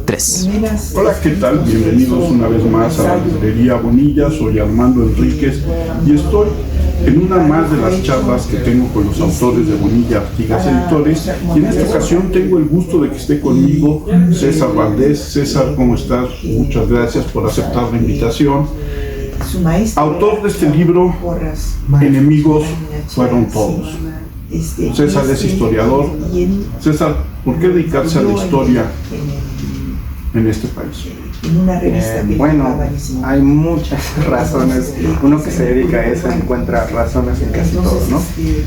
Tres. Hola, ¿qué tal? Bienvenidos una vez más a la librería Bonilla. Soy Armando Enríquez y estoy en una más de las charlas que tengo con los autores de Bonilla Artigas Editores, y en esta ocasión tengo el gusto de que esté conmigo César Valdés. César, ¿cómo estás? Muchas gracias por aceptar la invitación. Autor de este libro, Enemigos fueron todos. César es historiador. César, ¿por qué dedicarse a la historia en este país? Bueno, hay muchas razones. Uno que se dedica a eso encuentra razones en casi todo, ¿no?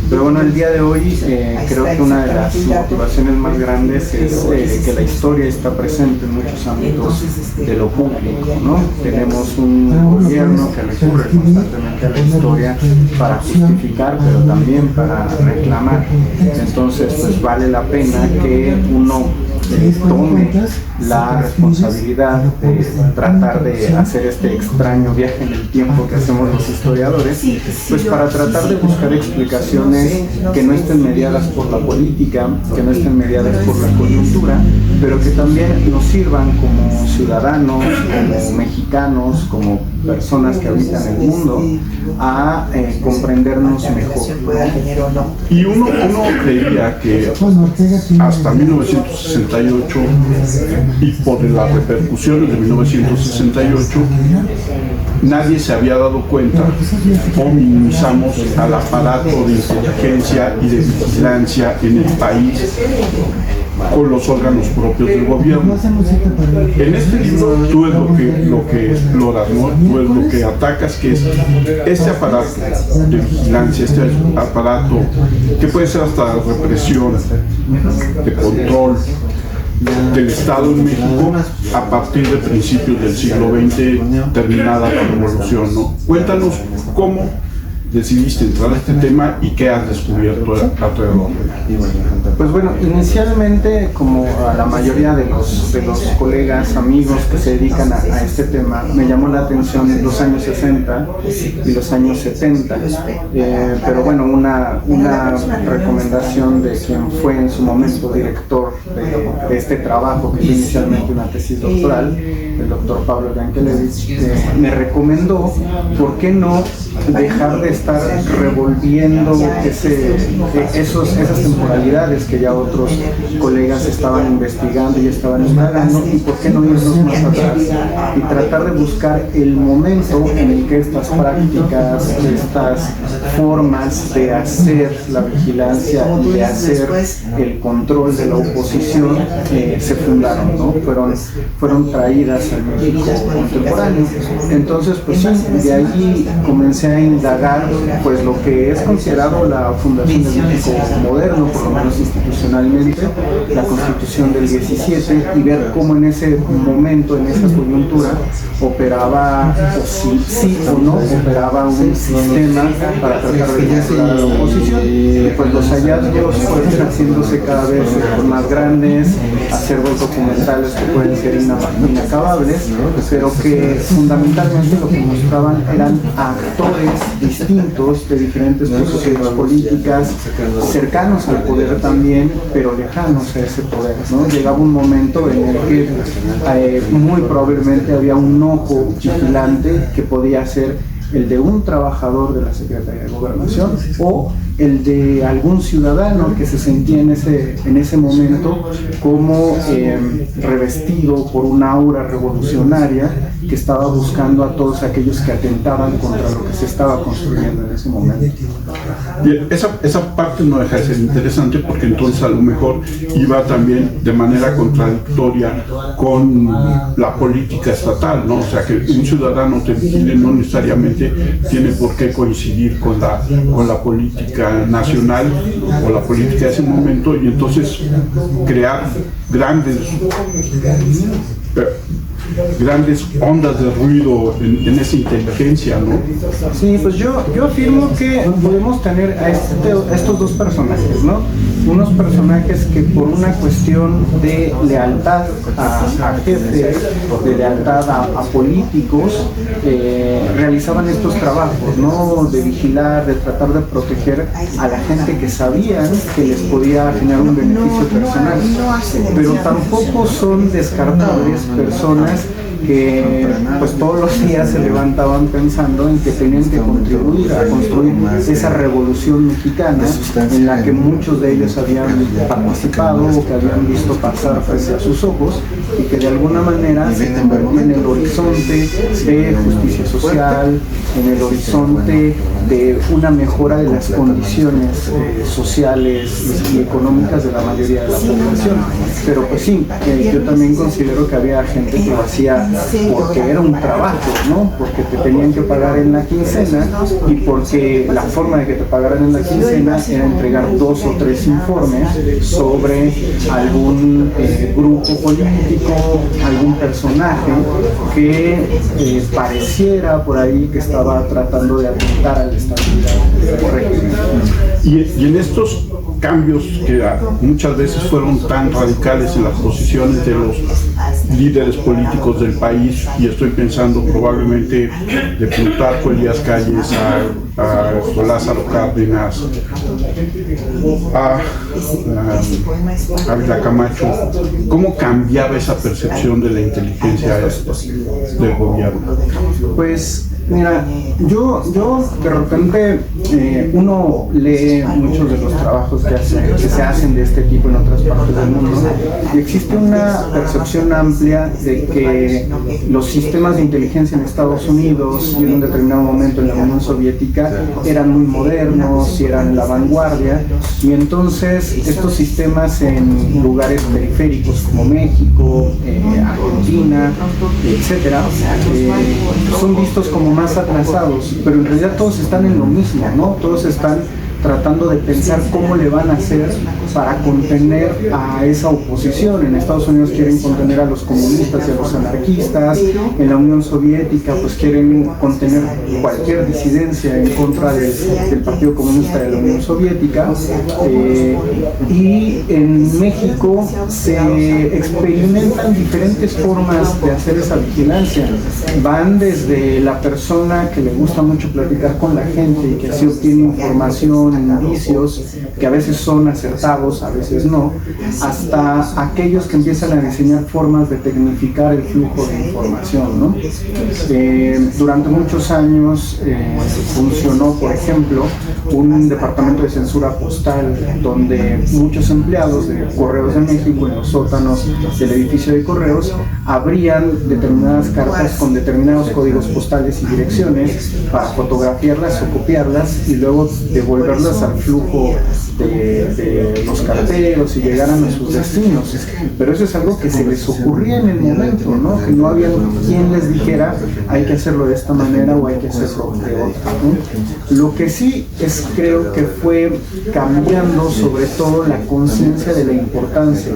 Pero bueno, el día de hoy creo que una de las motivaciones más grandes es que la historia está presente en muchos ámbitos de lo público, ¿no? Tenemos un gobierno que recurre constantemente a la historia para justificar, pero también para reclamar. Entonces, pues vale la pena que uno tome la responsabilidad de tratar de hacer este extraño viaje en el tiempo que hacemos los historiadores, pues para tratar de buscar explicaciones que no estén mediadas por la política, que no estén mediadas por la coyuntura, pero que también nos sirvan como ciudadanos, como mexicanos, como personas que habitan el mundo, a comprendernos mejor. Y uno creía que hasta 1968, y por las repercusiones de 1968, nadie se había dado cuenta o minimizamos al aparato de inteligencia y de vigilancia en el país con los órganos propios del gobierno. En este libro tú es lo que exploras, ¿no? Tú es lo que atacas, que es este aparato de vigilancia, este aparato que puede ser hasta represión, de control del Estado en México a partir de principios del siglo XX, terminada la revolución, ¿no? Cuéntanos cómo decidiste entrar a este tema y qué has descubierto alrededor. Pues bueno, inicialmente, como a la mayoría de los colegas, amigos que se dedican a este tema, me llamó la atención los años 60 y los años 70. Pero bueno, una recomendación de quien fue en su momento director de este trabajo, que fue inicialmente una tesis doctoral, el doctor Pablo Yankelevich, me recomendó, ¿por qué no dejar de estar revolviendo esas temporalidades que ya otros colegas estaban investigando y estaban indagando, y por qué no irnos más atrás y tratar de buscar el momento en el que estas prácticas, estas formas de hacer la vigilancia y de hacer el control de la oposición se fundaron, ¿no? Fueron traídas al México contemporáneo. Entonces, pues sí, de ahí comencé a indagar pues lo que es considerado la fundación del México moderno, por lo menos institucionalmente, la Constitución del 17, y ver cómo en ese momento, en esa coyuntura, operaba, o sí o no, operaba un sistema para tratar de controlar a la oposición. Y pues los hallazgos fueron haciéndose cada vez más grandes, acervos documentales que pueden ser inacabables, pero que fundamentalmente lo que mostraban eran actores distintos de diferentes posiciones políticas, cercanos al poder también, pero lejanos a ese poder, ¿no? Llegaba un momento en el que muy probablemente había un ojo vigilante que podía ser el de un trabajador de la Secretaría de Gobernación o el de algún ciudadano que se sentía en ese momento como revestido por una aura revolucionaria que estaba buscando a todos aquellos que atentaban contra lo que se estaba construyendo en ese momento. Bien, esa parte no deja de ser interesante, porque entonces a lo mejor iba también de manera contradictoria con la política estatal, ¿no? O sea, que un ciudadano te vigile no necesariamente tiene por qué coincidir con la política nacional o la política de ese momento, y entonces crear grandes ondas de ruido en esa inteligencia, ¿no? Sí, pues yo afirmo que podemos tener a estos dos personajes, ¿no? unos personajes que por una cuestión de lealtad a jefes, de lealtad a políticos, realizaban estos trabajos, ¿no? De vigilar, de tratar de proteger a la gente que sabían que les podía generar un beneficio personal. Pero tampoco son descartables personas que pues todos los días se levantaban pensando en que tenían que contribuir a construir esa revolución mexicana en la que muchos de ellos habían participado o que habían visto pasar frente a sus ojos y que de alguna manera se convertía en el horizonte de justicia social, en el horizonte de una mejora de las condiciones sociales y económicas de la mayoría de la población. Pero pues sí, yo también considero que había gente que lo hacía porque era un trabajo, ¿no? Porque te tenían que pagar en la quincena y porque la forma de que te pagaran en la quincena era entregar 2 o 3 informes sobre algún grupo político, algún personaje que pareciera por ahí que estaba tratando de atentar a la estabilidad del régimen. Y en estos cambios que muchas veces fueron tan radicales en las posiciones de los líderes políticos del país, y estoy pensando probablemente de Plutarco Elías Calles a Lázaro Cárdenas, a Ávila Camacho, ¿cómo cambiaba esa percepción de la inteligencia del gobierno? Pues mira, yo de repente uno lee muchos de los trabajos que se hacen de este tipo en otras partes del mundo y existe una percepción amplia de que los sistemas de inteligencia en Estados Unidos y en un determinado momento en la Unión Soviética eran muy modernos y eran la vanguardia, y entonces estos sistemas en lugares periféricos como México, Argentina, etcétera, son vistos como más atrasados, pero en realidad todos están en lo mismo, ¿no? Todos están tratando de pensar cómo le van a hacer para contener a esa oposición. En Estados Unidos quieren contener a los comunistas y a los anarquistas, en la Unión Soviética pues quieren contener cualquier disidencia en contra del Partido Comunista de la Unión Soviética, y en México se experimentan diferentes formas de hacer esa vigilancia. Van desde la persona que le gusta mucho platicar con la gente y que así obtiene información, indicios que a veces son acertados, a veces no, hasta aquellos que empiezan a diseñar formas de tecnificar el flujo de información, ¿no? Durante muchos años funcionó, por ejemplo, un departamento de censura postal donde muchos empleados de Correos de México en los sótanos del edificio de Correos abrían determinadas cartas con determinados códigos postales y direcciones para fotografiarlas o copiarlas y luego devolverlas al flujo de los carteros y llegaran a sus destinos. Pero eso es algo que se les ocurría en el momento, ¿no? Que no había quien les dijera hay que hacerlo de esta manera o hay que hacerlo de otra, ¿no? Lo que sí es, creo que fue cambiando sobre todo la conciencia de la importancia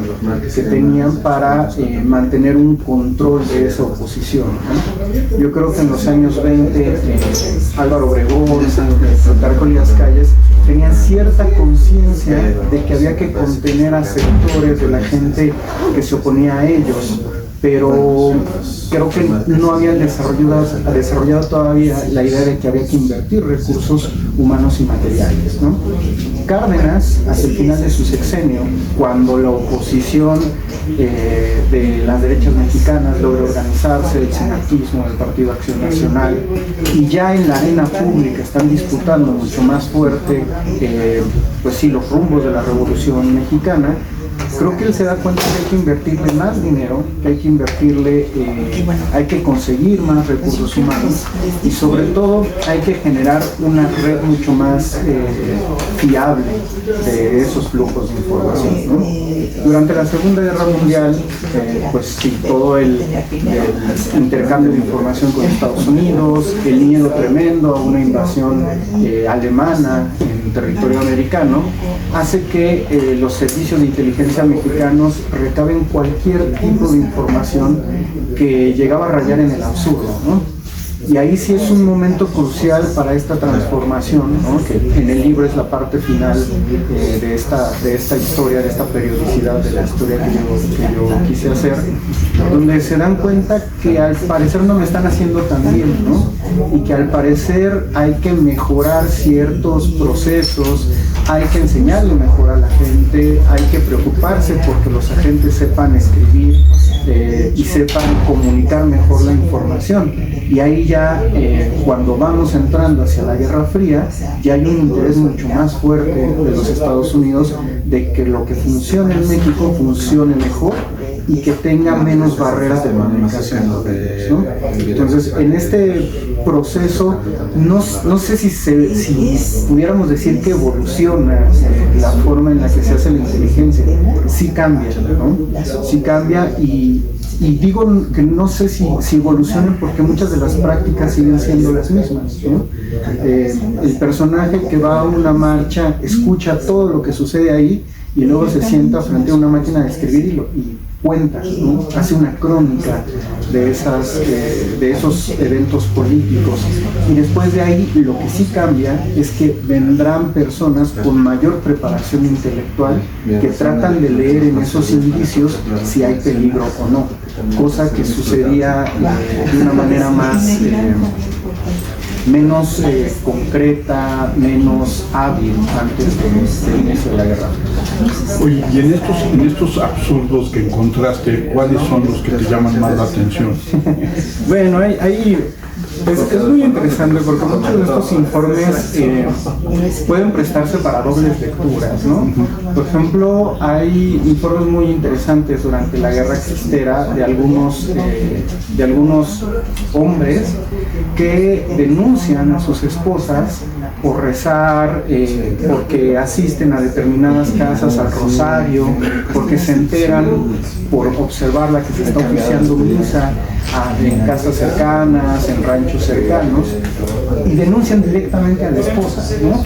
que tenían para mantener un control de esa oposición, ¿no? Yo creo que en los años 20 Álvaro Obregón, Plutarco Elías Calles tenían cierta conciencia de que había que contener a sectores de la gente que se oponía a ellos, pero creo que no habían desarrollado todavía la idea de que había que invertir recursos humanos y materiales, ¿no? Cárdenas, hacia el final de su sexenio, cuando la oposición de las derechas mexicanas logra organizarse, el senatismo, el Partido Acción Nacional, y ya en la arena pública están disputando mucho más fuerte, pues sí, los rumbos de la Revolución Mexicana, creo que él se da cuenta que hay que invertirle más dinero, que hay que invertirle, hay que conseguir más recursos humanos y sobre todo hay que generar una red mucho más fiable de esos flujos de información, ¿no? Durante la Segunda Guerra Mundial, pues sí, todo el intercambio de información con Estados Unidos, el miedo tremendo a una invasión alemana en territorio americano, hace que los servicios de inteligencia mexicanos recaben cualquier tipo de información que llegaba a rayar en el absurdo, ¿no? Y ahí sí es un momento crucial para esta transformación, ¿no? Que en el libro es la parte final de esta historia, de esta periodicidad de la historia que yo quise hacer, donde se dan cuenta que al parecer no lo están haciendo tan bien, ¿no? Y que al parecer hay que mejorar ciertos procesos, hay que enseñarle mejor a la gente, hay que preocuparse porque los agentes sepan escribir y sepan comunicar mejor la información. Y ahí ya, cuando vamos entrando hacia la Guerra Fría, ya hay un interés mucho más fuerte de los Estados Unidos de que lo que funcione en México funcione mejor y que tenga menos barreras de comunicación, ¿no? Entonces, en este proceso, no sé si pudiéramos decir que evoluciona la forma en la que se hace la inteligencia. Sí cambia, ¿no? Sí cambia y digo que no sé si evolucionan porque muchas de las prácticas siguen siendo las mismas, ¿no? El personaje que va a una marcha escucha todo lo que sucede ahí y luego se sienta frente a una máquina de escribir y cuenta, ¿no? Hace una crónica de esos eventos políticos. Y después de ahí lo que sí cambia es que vendrán personas con mayor preparación intelectual que tratan de leer en esos indicios si hay peligro o no, cosa que sucedía de una manera menos concreta, menos hábil antes del inicio de la guerra. Oye, y en estos absurdos que encontraste, ¿cuáles son los que te llaman más la atención? Bueno, es muy interesante porque muchos de estos informes pueden prestarse para dobles lecturas, ¿no? Por ejemplo, hay informes muy interesantes durante la Guerra Cristera de algunos hombres que denuncian a sus esposas por rezar, porque asisten a determinadas casas al rosario, porque se enteran por observar que se está oficiando misa en casas cercanas, en ranchos cercanos, y denuncian directamente a la esposa, ¿no?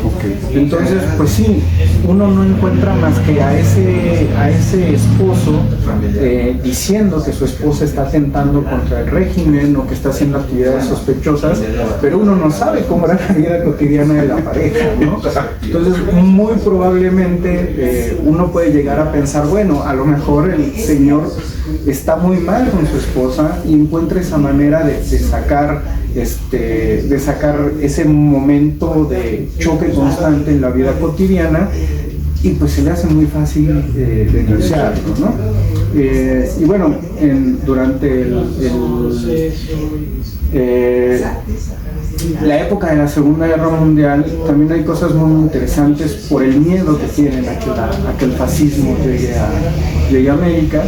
Entonces, pues sí, uno no encuentra más que a ese esposo diciendo que su esposa está atentando contra el régimen o que está haciendo actividades sospechosas, pero uno no sabe cómo era la vida cotidiana de la pareja, ¿no? Entonces, muy probablemente uno puede llegar a pensar, bueno, a lo mejor el señor está muy mal con su esposa y encuentra esa manera de sacar ese momento de choque constante en la vida cotidiana, y pues se le hace muy fácil denunciarlo, ¿no? Y bueno, durante la época de la Segunda Guerra Mundial también hay cosas muy interesantes por el miedo que tienen a que el fascismo llegue a América.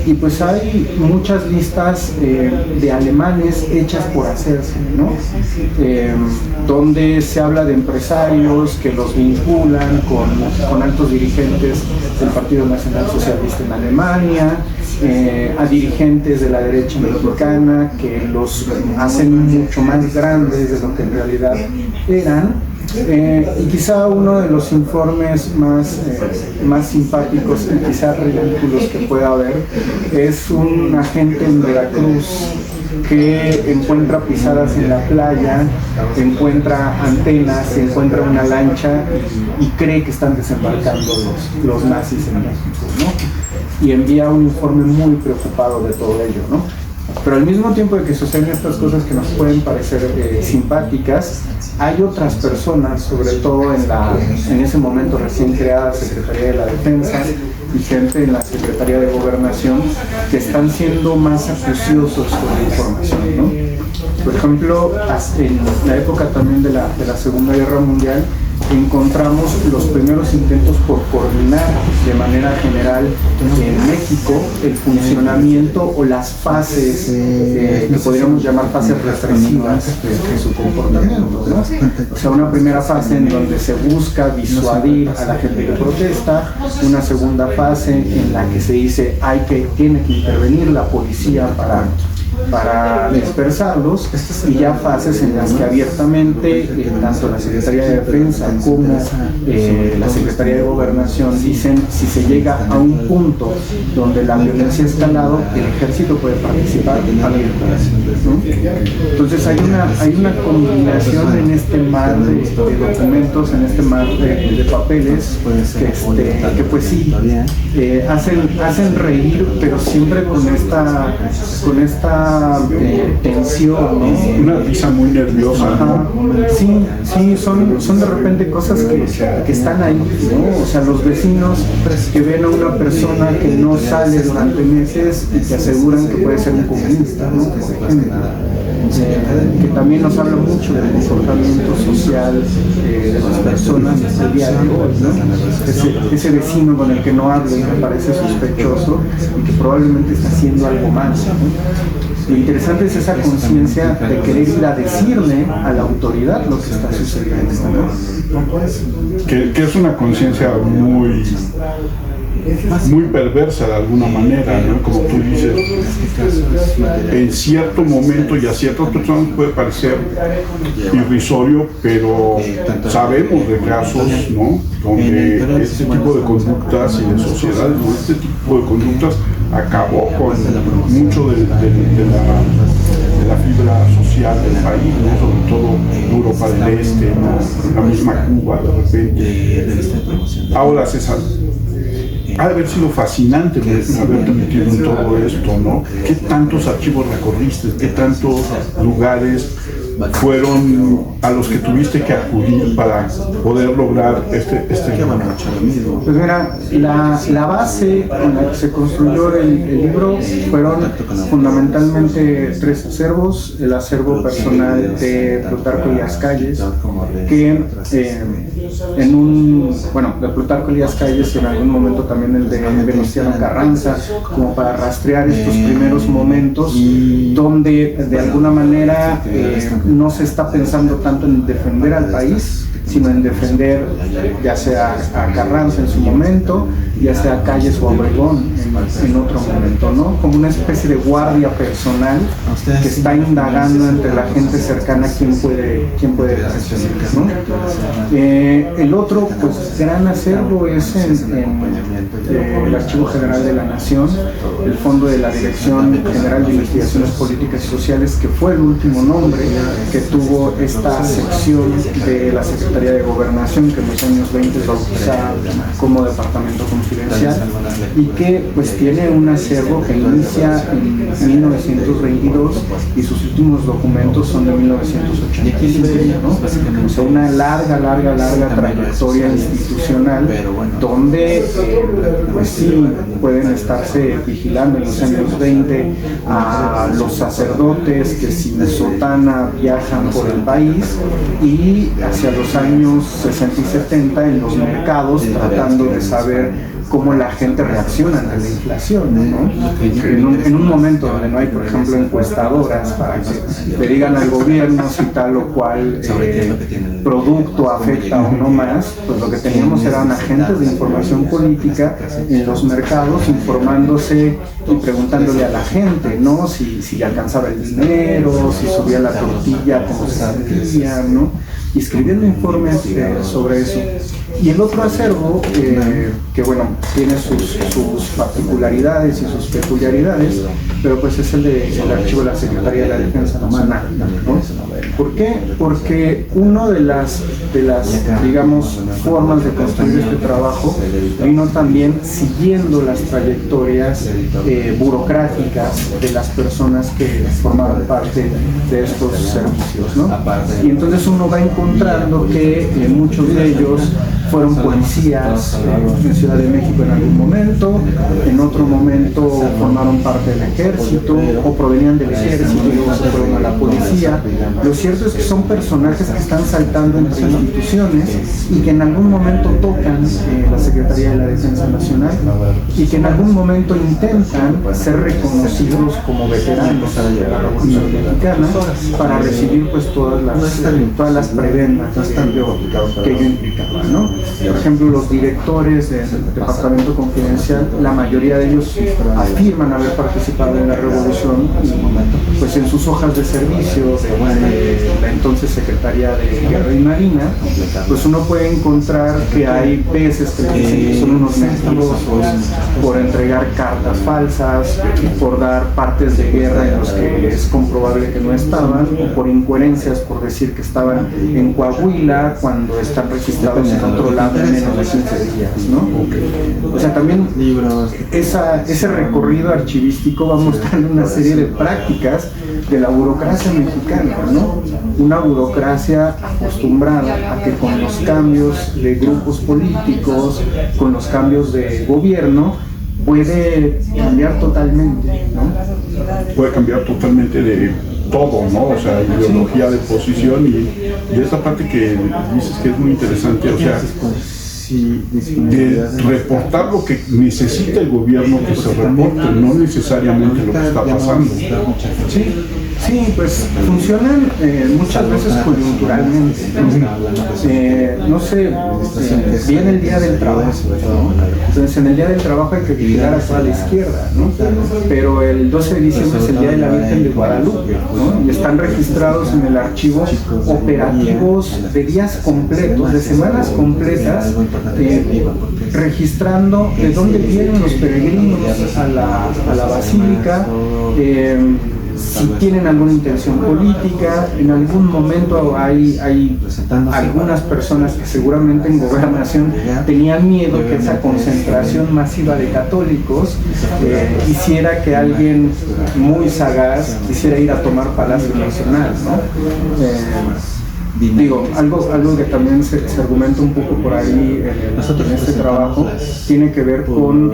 Y pues hay muchas listas de alemanes hechas por hacerse, ¿no? Donde se habla de empresarios que los vinculan con altos dirigentes del Partido Nacional Socialista en Alemania, a dirigentes de la derecha mexicana que los hacen mucho más grandes de lo que en realidad eran. Y quizá uno de los informes más simpáticos y quizá ridículos que pueda haber es un agente en Veracruz que encuentra pisadas en la playa, encuentra antenas, encuentra una lancha y cree que están desembarcando los nazis en México, ¿no? Y envía un informe muy preocupado de todo ello, ¿no? Pero al mismo tiempo de que suceden estas cosas que nos pueden parecer simpáticas, hay otras personas, sobre todo en ese momento recién creada Secretaría de la Defensa y gente en la Secretaría de Gobernación, que están siendo más acuciosos con la información, ¿no? Por ejemplo, en la época también de la Segunda Guerra Mundial, encontramos los primeros intentos por coordinar de manera general en México el funcionamiento o las fases que podríamos llamar fases represivas de su comportamiento, ¿no? O sea, una primera fase en donde se busca disuadir a la gente que protesta, una segunda fase en la que se dice tiene que intervenir la policía para dispersarlos, y ya fases en las que abiertamente tanto la Secretaría de Defensa como la Secretaría de Gobernación dicen: si se llega a un punto donde la violencia ha escalado, el ejército puede participar abiertamente, ¿no? Entonces hay una combinación en este mar de documentos, en este mar de papeles, que pues sí, hacen reír, pero siempre con esta tensión, ¿no? Una risa muy nerviosa, ¿no? Sí, son de repente cosas que están ahí, ¿no? O sea, los vecinos que ven a una persona que no sale durante meses y que aseguran que puede ser un comunista, ¿no? Por ejemplo. Que también nos habla mucho del comportamiento social de las personas el día de hoy, ¿no? Ese vecino con el que no hablo y me parece sospechoso y que probablemente está haciendo algo mal, ¿no? Lo interesante es esa conciencia de querer ir a decirle a la autoridad lo que está sucediendo, ¿no? Que es una conciencia muy perversa de alguna manera, ¿no? Como tú dices, en cierto momento y a ciertas personas puede parecer irrisorio, pero sabemos de casos, ¿no?, donde este tipo de conductas y de sociedades, ¿no?, este tipo de conductas acabó con mucho de la fibra social del país, ¿no?, sobre todo Europa del Este, ¿no?, la misma Cuba de repente. Ahora, César, ha de haber sido fascinante haberte metido en todo esto, ¿no? ¿Qué tantos archivos recorriste? ¿Qué tantos lugares fueron a los que tuviste que acudir para poder lograr este Pues mira, la base con la que se construyó el libro fueron fundamentalmente 3 acervos: el acervo personal de Plutarco Elías Calles, que de Plutarco Elías Calles, y en algún momento también el de Venustiano Carranza, como para rastrear estos primeros momentos donde de alguna manera no se está pensando tanto en defender al país, sino en defender ya sea a Carranza en su momento, ya sea a Calles o a Obregón en otro momento, ¿no? Como una especie de guardia personal que está indagando entre la gente cercana quién puede defenderse, ¿no? El otro, pues, gran acervo es el Archivo General de la Nación, el fondo de la Dirección General de Investigaciones Políticas y Sociales, que fue el último nombre que tuvo esta sección de la Secretaría de Gobernación, que en los años 20 es bautizada como Departamento Confidencial, y que pues tiene un acervo que inicia en 1922 y sus últimos documentos son de 1985, ¿no? O sea, una larga trayectoria institucional donde pues sí pueden estarse vigilando en los años 20 a los sacerdotes que sin sotana viajan por el país, y hacia los años 60 y 70 en los mercados tratando de saber cómo la gente reacciona ante la inflación, ¿no? En un momento donde no hay, por ejemplo, encuestadoras para que le digan al gobierno si tal o cual producto afecta o no más, pues lo que teníamos eran agentes de información política en los mercados informándose y preguntándole a la gente, ¿no?, si le alcanzaba el dinero, si subía la tortilla, cómo se sentía, ¿no?, y escribiendo informes sobre eso. Y el otro acervo, que bueno, tiene sus particularidades y sus peculiaridades, pero pues es el archivo de la Secretaría de la Defensa Nacional, ¿no? ¿Por qué? Porque una de las digamos, formas de construir este trabajo vino también siguiendo las trayectorias burocráticas de las personas que formaban parte de estos servicios, ¿no? Y entonces uno va encontrando que muchos de ellos fueron policías en Ciudad de México en algún momento, en otro momento formaron parte del ejército o provenían del ejército y luego se fueron a la policía. Lo cierto es que son personajes que están saltando entre instituciones y que en algún momento tocan la Secretaría de la Defensa Nacional y que en algún momento intentan ser reconocidos como veteranos de la Revolución Mexicana para recibir pues todas las prebendas que ello implicaba, ¿no? Por ejemplo, los directores del Departamento Confidencial, la mayoría de ellos afirman haber participado en la revolución y pues en sus hojas de servicio de la entonces Secretaría de Guerra y Marina, pues uno puede encontrar que hay veces que dicen que son unos mentirosos por entregar cartas falsas, por dar partes de guerra en los que es comprobable que no estaban, o por incoherencias, por decir que estaban en Coahuila cuando están registrados en otro lado en menos de 15 días, ¿no? O sea, también ese recorrido archivístico va mostrando una serie de prácticas de la burocracia mexicana, ¿no? Una burocracia acostumbrada a que con los cambios de grupos políticos, con los cambios de gobierno, puede cambiar totalmente, ¿no? Puede cambiar totalmente de todo, ¿no? O sea, ideología de posición y esta parte que dices que es muy interesante, o sea, de reportar lo que necesita el gobierno que se reporte, no necesariamente lo que está pasando. Sí, pues funcionan muchas veces coyunturalmente. No sé, viene el Día del Trabajo, ¿no? Entonces en el Día del Trabajo hay que vigilar a toda la izquierda, ¿no? Pero el 12 de diciembre es el Día de la Virgen de Guadalupe, ¿no? Y están registrados en el archivo operativos de días completos, de semanas completas, registrando de dónde vienen los peregrinos a la basílica, si tienen alguna intención política. En algún momento hay algunas personas que seguramente en gobernación tenían miedo que esa concentración masiva de católicos hiciera que alguien muy sagaz quisiera ir a tomar Palacio Nacional, ¿no? Digo, algo que también se argumenta un poco por ahí en este trabajo tiene que ver con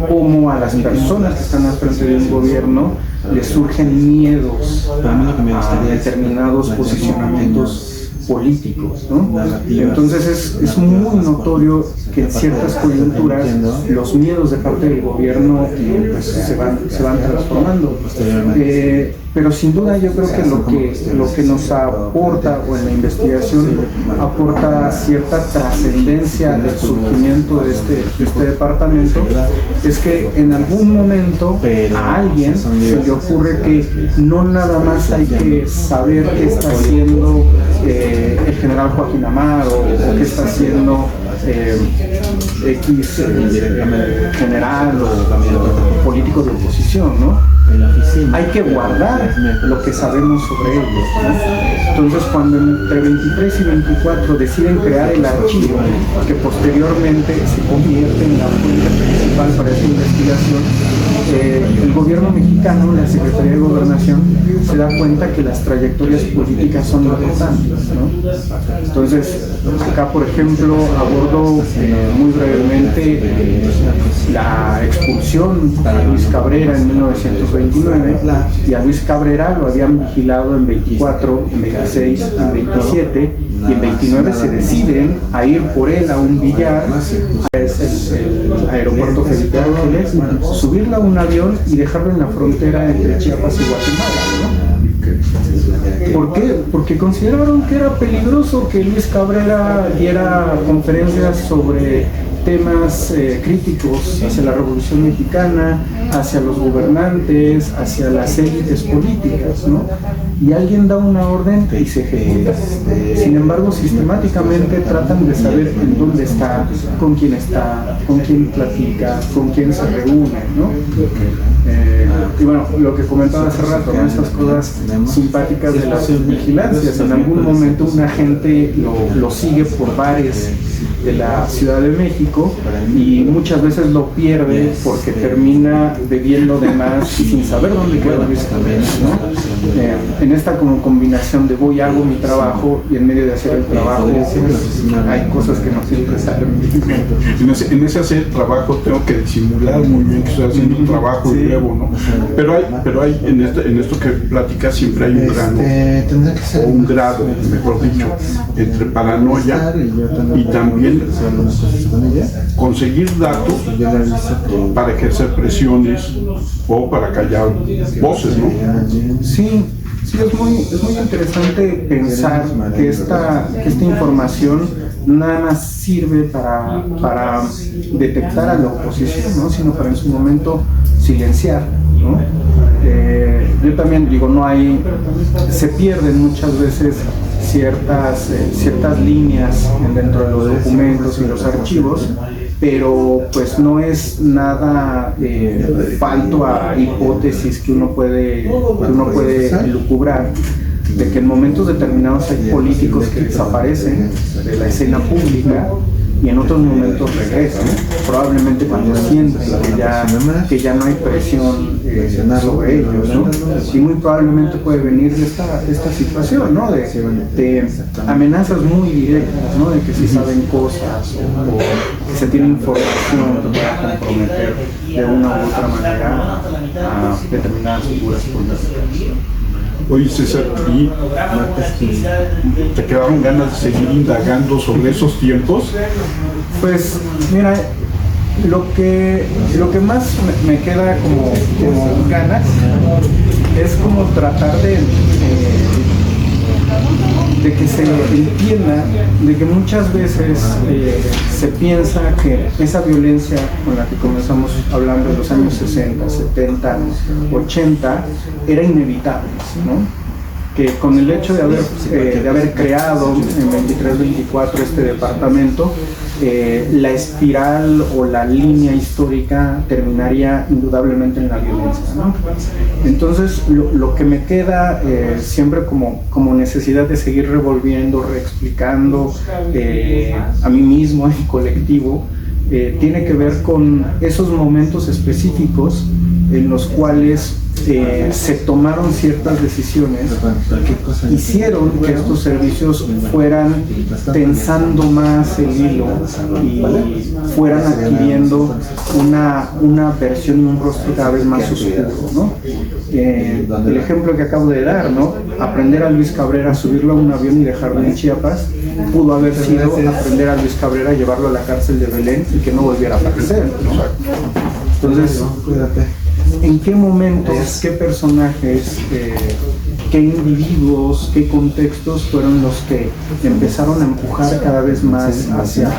cómo a las personas que están al frente de un gobierno les surgen miedos a determinados posicionamientos políticos, ¿no? Entonces es muy notorio que en ciertas coyunturas los miedos de parte del gobierno pues, se van transformando. Pero sin duda yo creo que lo que nos aporta, o en la investigación aporta cierta trascendencia del surgimiento de este departamento, es que en algún momento a alguien se le ocurre que no nada más hay que saber qué está haciendo el general Joaquín Amado o qué está haciendo X general o político de oposición, ¿no? Hay que guardar lo que sabemos sobre ellos, ¿no? Entonces, cuando entre 23 y 24 deciden crear el archivo que posteriormente se convierte en la fuente principal para esta investigación, el gobierno mexicano, la Secretaría de Gobernación, se da cuenta que las trayectorias políticas son importantes, ¿no? Entonces, acá, por ejemplo, abordo muy brevemente la expulsión a Luis Cabrera en 1929, y a Luis Cabrera lo habían vigilado en 24, en 26, en 27, y en 29 se deciden a ir por él a un billar, es el aeropuerto Felipe Ángeles, subirlo a un avión y dejarlo en la frontera entre Chiapas y Guatemala, ¿no? ¿Por qué? Porque consideraron que era peligroso que Luis Cabrera diera conferencias sobre temas críticos hacia la Revolución Mexicana, hacia los gobernantes, hacia las élites políticas, ¿no? Y alguien da una orden y se ejecuta. Sin embargo, sistemáticamente tratan de saber en dónde está, con quién platica, con quién se reúne, ¿no? Y bueno, lo que comentaba hace rato, ¿no? Esas cosas simpáticas de las vigilancias. En algún momento un agente lo sigue por bares de la Ciudad de México y muchas veces lo pierde porque termina bebiendo de más y sin saber dónde queda Luis Cabrera, ¿no? En esta como combinación de voy, hago mi trabajo, y en medio de hacer el trabajo hay cosas que no siempre salen bien. En ese hacer trabajo tengo que disimular muy bien que estoy haciendo un trabajo nuevo, ¿no? Pero hay en esto que platicas siempre hay un grano, o un grado, mejor dicho, entre paranoia y también conseguir datos para ejercer presiones o para callar voces, ¿no? Sí, es muy interesante pensar que esta información nada más sirve para detectar a la oposición, ¿no? Sino para en su momento silenciar, ¿no? Yo también digo, se pierden muchas veces ciertas líneas dentro de los documentos y los archivos, pero pues no es nada falto a hipótesis que uno puede elucubrar, de que en momentos determinados hay políticos que desaparecen de la escena pública y en otros momentos regresan, probablemente cuando sienten que ya no hay presión sobre ellos, ¿no? Y muy probablemente puede venir de esta situación, ¿no? De amenazas muy directas, ¿no? De que si saben cosas o que se tiene información que pueda comprometer de una u otra manera a determinadas figuras políticas. Oye, César, ¿y te quedaron ganas de seguir indagando sobre esos tiempos? Pues mira, lo que más me queda como ganas es como tratar de que se entienda de que muchas veces se piensa que esa violencia con la que comenzamos hablando en los años 60, 70, 80 era inevitable, ¿no? Que con el hecho de haber creado en 23-24 este departamento, la espiral o la línea histórica terminaría indudablemente en la violencia, ¿no? Entonces lo que me queda siempre como necesidad de seguir revolviendo, reexplicando a mí mismo y colectivo, tiene que ver con esos momentos específicos en los cuales se tomaron ciertas decisiones que hicieron que estos servicios fueran tensando más el hilo y fueran adquiriendo una versión y un rostro cada vez más oscuro, ¿no? El ejemplo que acabo de dar, ¿no? Aprender a Luis Cabrera a subirlo a un avión y dejarlo en Chiapas pudo haber sido aprender a Luis Cabrera a llevarlo a la cárcel de Belén y que no volviera a aparecer, ¿no? Entonces, ¿en qué momentos, qué personajes, qué individuos, qué contextos fueron los que empezaron a empujar cada vez más hacia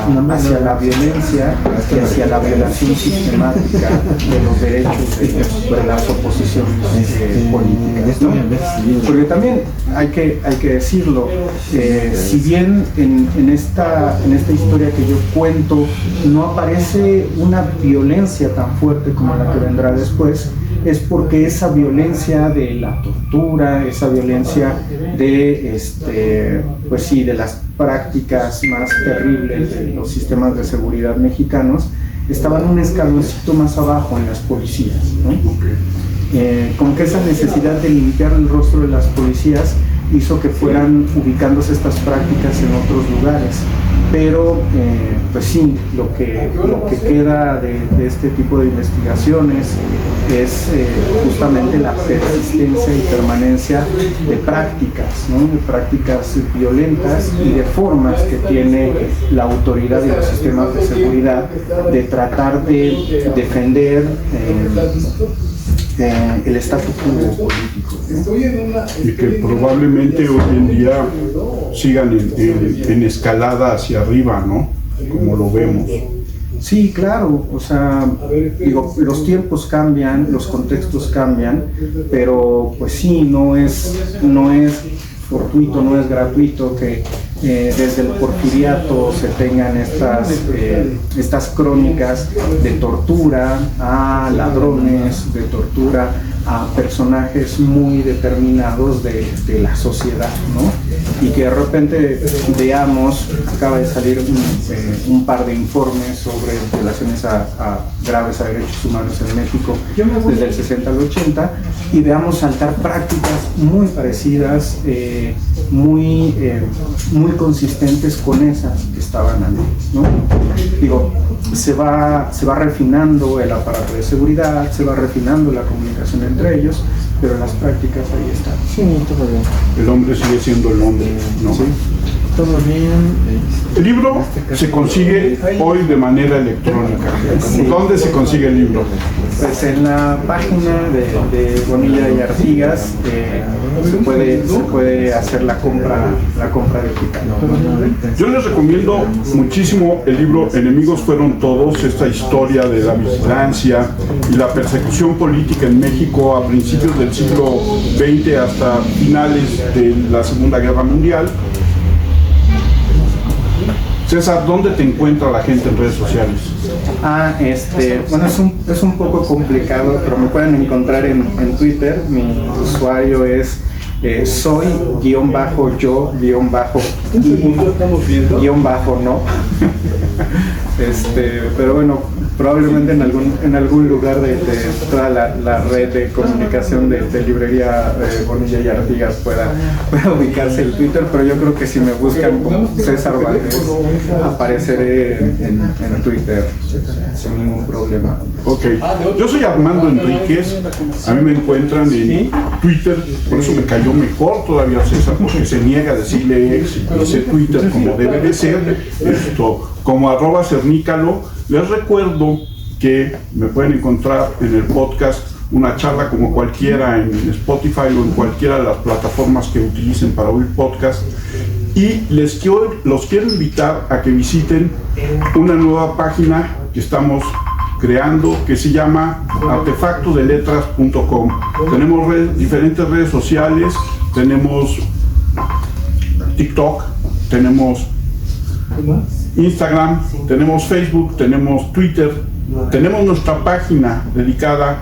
la violencia y hacia la violación sistemática de los derechos de las oposiciones políticas, ¿no? Porque también hay que decirlo, si bien en esta historia que yo cuento no aparece una violencia tan fuerte como la que vendrá después, es porque esa violencia de la tortura, esa violencia de las prácticas más terribles de los sistemas de seguridad mexicanos estaban un escaloncito más abajo en las policías, ¿no? Como que esa necesidad de limpiar el rostro de las policías hizo que fueran ubicándose estas prácticas en otros lugares. Pero, pues sí, lo que queda de este tipo de investigaciones es justamente la persistencia y permanencia de prácticas, ¿no? De prácticas violentas y de formas que tiene la autoridad y los sistemas de seguridad de tratar de defender el statu quo político, ¿no? Y que probablemente hoy en día sigan en escalada hacia arriba, ¿no? Como lo vemos. Sí, claro, o sea, digo, los tiempos cambian, los contextos cambian, pero pues sí, no es fortuito, no es gratuito que desde el porfiriato se tengan estas crónicas de tortura a ladrones, de tortura a personajes muy determinados de la sociedad, ¿no? Y que de repente veamos, acaba de salir un par de informes sobre violaciones graves a derechos humanos en México desde el 60 al 80, y veamos saltar prácticas muy parecidas, muy consistentes con esas que estaban antes, ¿no? Digo, se va refinando el aparato de seguridad, se va refinando la comunicación entre ellos, pero las prácticas ahí están. Sí, todo bien. El hombre sigue siendo el hombre, ¿no? Sí. todo bien. El libro se consigue hoy de manera electrónica. Sí. ¿Dónde se consigue el libro? Pues en la página de Bonilla y Artigas se puede hacer la compra digital. Yo les recomiendo muchísimo el libro Enemigos fueron todos, esta historia de la vigilancia y la persecución política en México a principios del siglo XX hasta finales de la Segunda Guerra Mundial. César, ¿dónde te encuentra la gente en redes sociales? Bueno, es un poco complicado, pero me pueden encontrar en Twitter. Mi usuario es soy-yo-no. Pero bueno, probablemente en algún lugar de toda la red de comunicación de librería Bonilla y Artigas pueda ubicarse el Twitter, pero yo creo que si me buscan como César Valdés apareceré en Twitter sin ningún problema. Ok, yo soy Armando Enríquez, a mí me encuentran en Twitter, por eso me cayó mejor todavía César, porque se niega a decirle ex y dice Twitter como debe de ser, como @cernícalo. Les recuerdo que me pueden encontrar en el podcast Una Charla como cualquiera en Spotify o en cualquiera de las plataformas que utilicen para oír podcast. Y los quiero invitar a que visiten una nueva página que estamos creando que se llama artefactodeletras.com. Tenemos diferentes redes sociales, tenemos TikTok, tenemos Instagram, tenemos Facebook, tenemos Twitter, tenemos nuestra página dedicada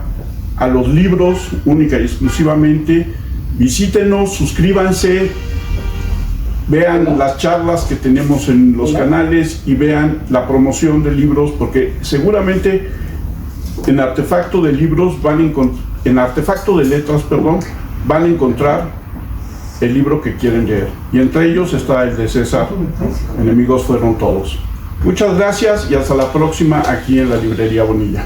a los libros única y exclusivamente. Visítenos, suscríbanse, vean las charlas que tenemos en los canales y vean la promoción de libros, porque seguramente en Artefacto de Letras, van a encontrar el libro que quieren leer, y entre ellos está el de César, Enemigos fueron todos. Muchas gracias y hasta la próxima aquí en la Librería Bonilla.